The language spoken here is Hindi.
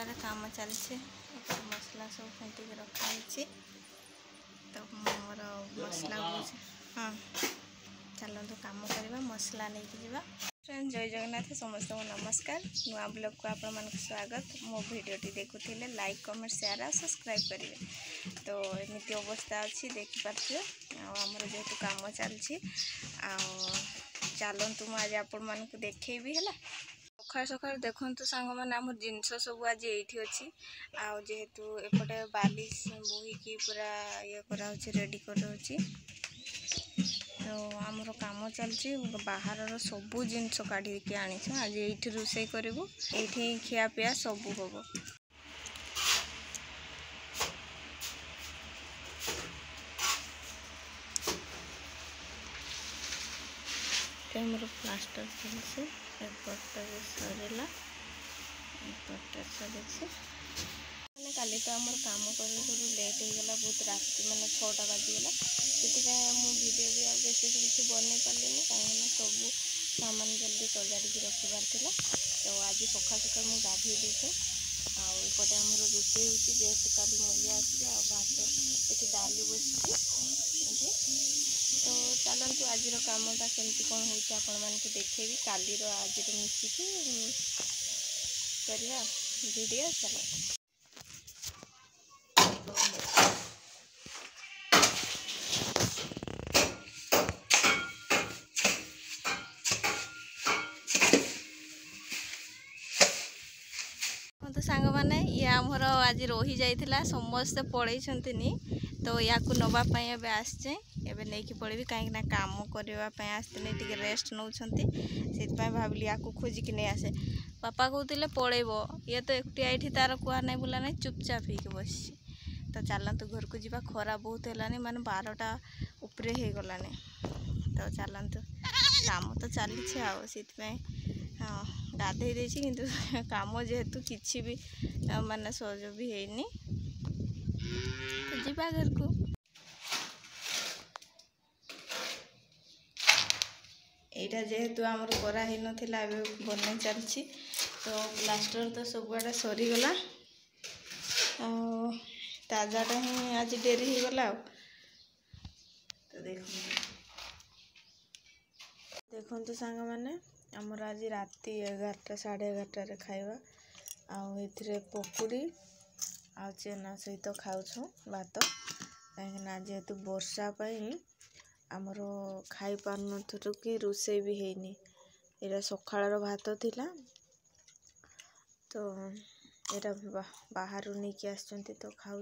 चूल्हार काम चलছে मसला सब फेंटिक रखाई तो मोर मसला हाँ चलतु काम करवा मसला नहीं जा फ्रेंड जय जगन्नाथ समस्त को नमस्कार नुआ ब्लॉग को आपण मन स्वागत मो भिडियोटी देखुले लाइक कमेंट शेयर और सब्सक्राइब करेंगे तो एमती अवस्था अच्छी देखिपे आमर जेहेतु काम चलती चलतु मुझे आपण मान देखी है सकाल सकाल देखु सांग मैंने आम जिनस सब आज ये अच्छी जेहेतु एपटे बाली बोहीकि पूरा ये रेडी कर तो आमर काम चलती बाहर सबू जिनस काढ़ी आनी आज ये रोषे करूँ ये खियापिया सबू हम मोर प्लास्टर चलছে एपटा सरला एपटा चलছে मैंने काली तो आम कम कर लेट हो गला बहुत राति मैंने 6टा बाजीगला से भिडियो भी बेस किसी बन पारे कहीं सब सामान जल्दी सजाड़ी रखिबार तो आज सकाल सकाल मुझे गाधे देचे आउटे आम रोषे होती काली मूल्य आसी भात ये डाली बस तो चलतु आज कामटा केमती कौन हो आपण मानक देखेबी काली आज मिसिकी करवा वीडियो चलो तो सांग माने ये आमर आज रही जाइथिला समस्ते पड़े तो या नवापाई एवं आसचे एवं नहीं पड़ेबी कहीं काम करने आसते टे रेस्ट नौ से भाविली या खोजिक नहीं आसे पापा कहते पड़ेब ये तो एकटिया ये तार कुआ नहीं बुला नहीं चुपचाप हो बस तो चलतु घर को जावा खरा बहुत है माने 12टा उपरे हो गलानी तो चलतु काम तो चली हाँ गाधे देछि किंतु काम जेहेतु किछि भी माने सहज भी हैनी तो जीवा घर को एटा जेहेतु आमर करा ही नथिला एबे बनै चलछि तो प्लास्टर तो सबुआडे सरीगला ताजाटा ही आज डेरी हो गला तो देखो सांग माने आमर आज राति 11टा 11:30 खाइबा आउ पकुड़ी आ चेना सहित खाऊ भात कहीं जेहेतु वर्षा आमर खाई पारनु कि रोषे भी हैनी एरा सकाळर भात थिला तो एरा बाहर नहीं कि आसचंती तो खाऊ